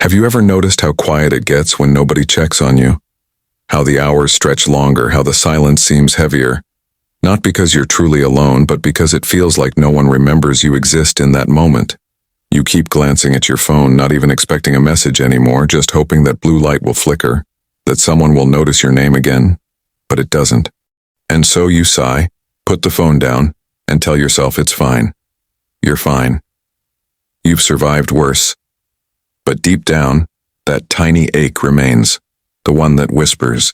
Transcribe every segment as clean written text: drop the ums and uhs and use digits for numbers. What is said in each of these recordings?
Have you ever noticed how quiet it gets when nobody checks on you? How the hours stretch longer, how the silence seems heavier? Not because you're truly alone, but because it feels like no one remembers you exist in that moment. You keep glancing at your phone, not even expecting a message anymore, just hoping that blue light will flicker, that someone will notice your name again, but it doesn't. And so you sigh, put the phone down, and tell yourself it's fine. You're fine. You've survived worse. But deep down, that tiny ache remains, the one that whispers,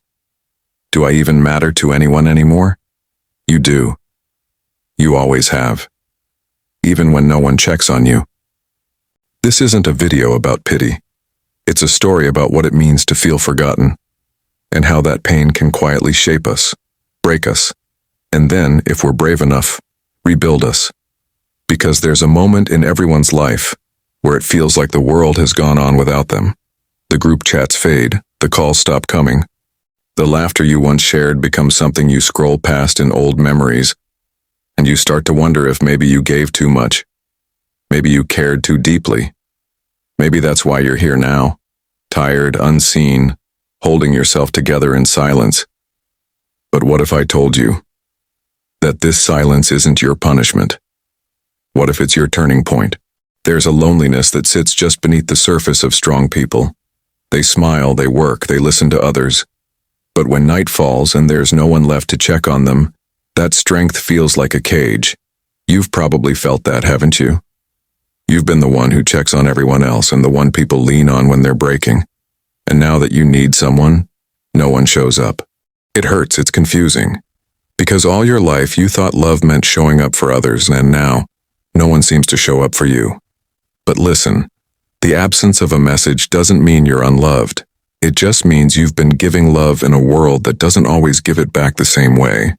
"Do I even matter to anyone anymore?" You do. You always have. Even when no one checks on you. This isn't a video about pity. It's a story about what it means to feel forgotten, and how that pain can quietly shape us, break us, and then, if we're brave enough, rebuild us. Because there's a moment in everyone's life where it feels like the world has gone on without them. The group chats fade, the calls stop coming. The laughter you once shared becomes something you scroll past in old memories, and you start to wonder if maybe you gave too much. Maybe you cared too deeply. Maybe that's why you're here now, tired, unseen, holding yourself together in silence. But what if I told you that this silence isn't your punishment? What if it's your turning point? There's a loneliness that sits just beneath the surface of strong people. They smile, they work, they listen to others. But when night falls and there's no one left to check on them, that strength feels like a cage. You've probably felt that, haven't you? You've been the one who checks on everyone else and the one people lean on when they're breaking. And now that you need someone, no one shows up. It hurts, it's confusing. Because all your life you thought love meant showing up for others, and now, no one seems to show up for you. But listen, the absence of a message doesn't mean you're unloved. It just means you've been giving love in a world that doesn't always give it back the same way.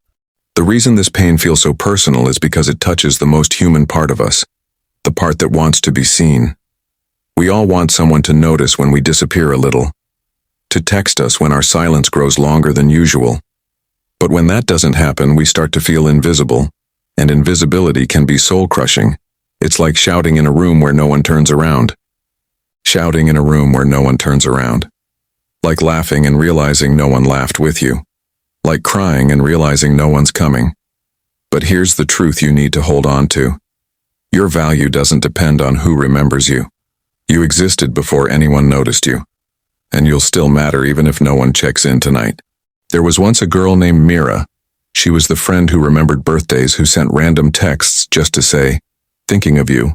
The reason this pain feels so personal is because it touches the most human part of us, the part that wants to be seen. We all want someone to notice when we disappear a little, to text us when our silence grows longer than usual. But when that doesn't happen, we start to feel invisible, and invisibility can be soul-crushing. It's like shouting in a room where no one turns around. Shouting in a room where no one turns around. Like laughing and realizing no one laughed with you. Like crying and realizing no one's coming. But here's the truth you need to hold on to. Your value doesn't depend on who remembers you. You existed before anyone noticed you. And you'll still matter even if no one checks in tonight. There was once a girl named Mira. She was the friend who remembered birthdays, who sent random texts just to say, "Thinking of you."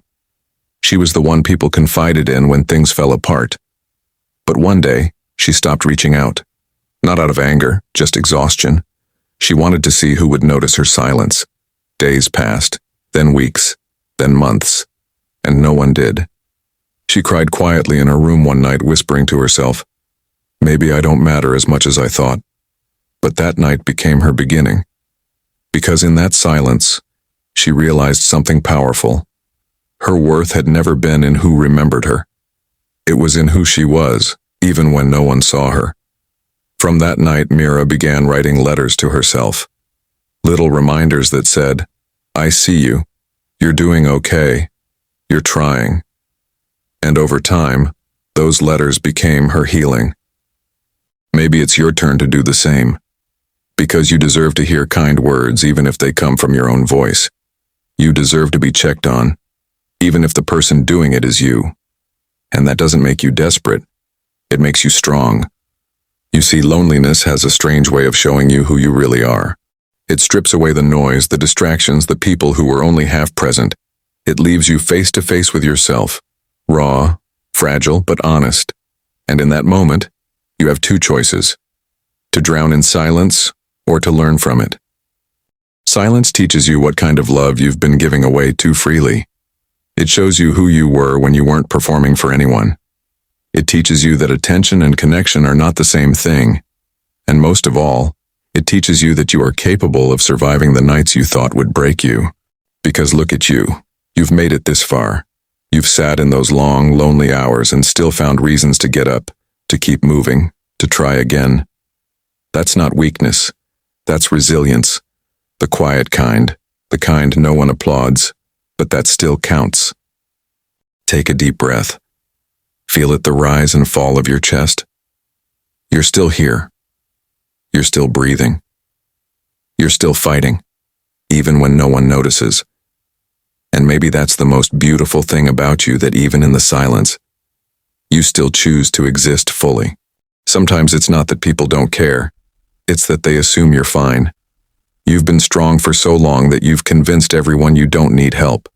She was the one people confided in when things fell apart. But one day, she stopped reaching out. Not out of anger, just exhaustion. She wanted to see who would notice her silence. Days passed, then weeks, then months, and no one did. She cried quietly in her room one night, whispering to herself, "Maybe I don't matter as much as I thought." But that night became her beginning. Because in that silence, she realized something powerful. Her worth had never been in who remembered her. It was in who she was, even when no one saw her. From that night, Mira began writing letters to herself. Little reminders that said, "I see you. You're doing okay. You're trying." And over time, those letters became her healing. Maybe it's your turn to do the same. Because you deserve to hear kind words, even if they come from your own voice. You deserve to be checked on, even if the person doing it is you. And that doesn't make you desperate. It makes you strong. You see, loneliness has a strange way of showing you who you really are. It strips away the noise, the distractions, the people who were only half present. It leaves you face to face with yourself, raw, fragile, but honest. And in that moment, you have two choices: to drown in silence or to learn from it. Silence teaches you what kind of love you've been giving away too freely. It shows you who you were when you weren't performing for anyone. It teaches you that attention and connection are not the same thing. And most of all, it teaches you that you are capable of surviving the nights you thought would break you. Because look at you. You've made it this far. You've sat in those long, lonely hours and still found reasons to get up, to keep moving, to try again. That's not weakness. That's resilience. The quiet kind, the kind no one applauds, but that still counts. Take a deep breath. Feel it, the rise and fall of your chest? You're still here. You're still breathing. You're still fighting, even when no one notices. And maybe that's the most beautiful thing about you, that even in the silence, you still choose to exist fully. Sometimes it's not that people don't care. It's that they assume you're fine. You've been strong for so long that you've convinced everyone you don't need help.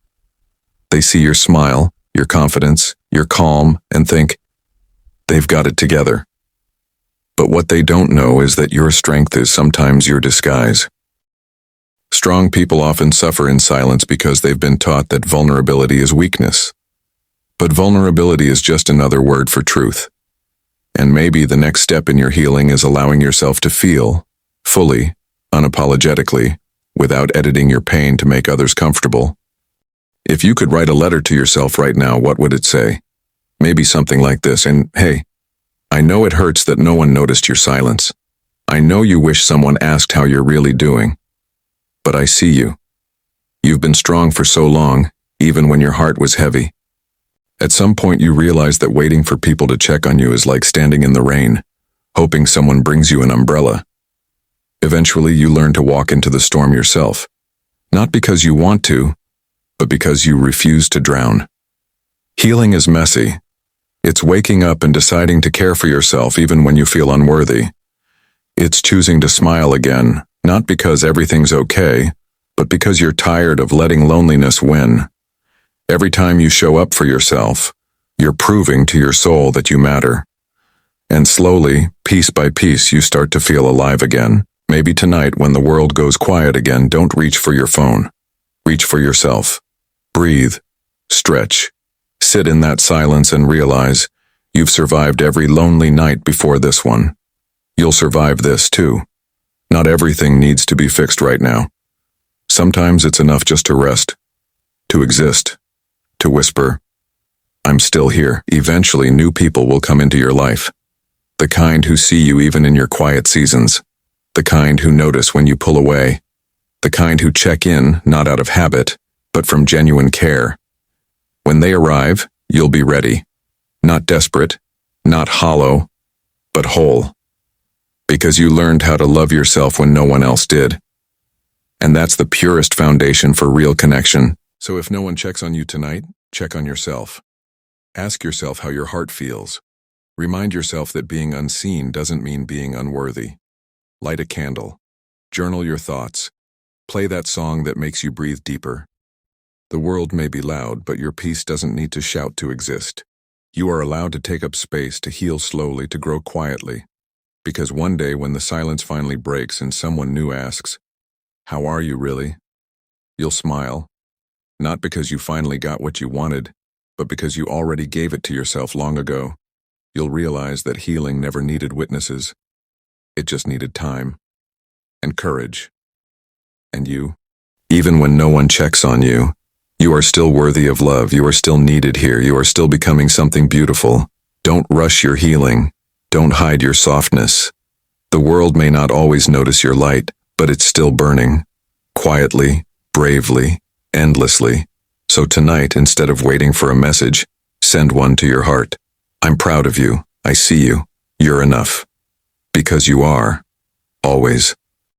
They see your smile, your confidence, your calm, and think, they've got it together. But what they don't know is that your strength is sometimes your disguise. Strong people often suffer in silence because they've been taught that vulnerability is weakness. But vulnerability is just another word for truth. And maybe the next step in your healing is allowing yourself to feel, fully, unapologetically, without editing your pain to make others comfortable. If you could write a letter to yourself right now, what would it say? Maybe something like this: and hey, I know it hurts that no one noticed your silence. I know you wish someone asked how you're really doing. But I see you. You've been strong for so long, even when your heart was heavy. At some point you realize that waiting for people to check on you is like standing in the rain, hoping someone brings you an umbrella. Eventually you learn to walk into the storm yourself, not because you want to, but because you refuse to drown. Healing is messy. It's waking up and deciding to care for yourself even when you feel unworthy. It's choosing to smile again, not because everything's okay, but because you're tired of letting loneliness win. Every time you show up for yourself, you're proving to your soul that you matter. And slowly, piece by piece, you start to feel alive again. Maybe tonight, when the world goes quiet again, don't reach for your phone. Reach for yourself. Breathe. Stretch. Sit in that silence and realize you've survived every lonely night before this one. You'll survive this too. Not everything needs to be fixed right now. Sometimes it's enough just to rest, to exist, to whisper, I'm still here. Eventually, new people will come into your life. The kind who see you even in your quiet seasons. The kind who notice when you pull away. The kind who check in, not out of habit, but from genuine care. When they arrive, you'll be ready. Not desperate, not hollow, but whole. Because you learned how to love yourself when no one else did. And that's the purest foundation for real connection. So if no one checks on you tonight, check on yourself. Ask yourself how your heart feels. Remind yourself that being unseen doesn't mean being unworthy. Light a candle. Journal your thoughts. Play that song that makes you breathe deeper. The world may be loud, but your peace doesn't need to shout to exist. You are allowed to take up space, to heal slowly, to grow quietly. Because one day when the silence finally breaks and someone new asks, "How are you really?" you'll smile. Not because you finally got what you wanted, but because you already gave it to yourself long ago. You'll realize that healing never needed witnesses. It just needed time. And courage. And you? Even when no one checks on you, you are still worthy of love. You are still needed here. You are still becoming something beautiful. Don't rush your healing. Don't hide your softness. The world may not always notice your light, but it's still burning. Quietly, bravely, endlessly. So tonight, instead of waiting for a message, send one to your heart. I'm proud of you. I see you. You're enough. Because you are. Always.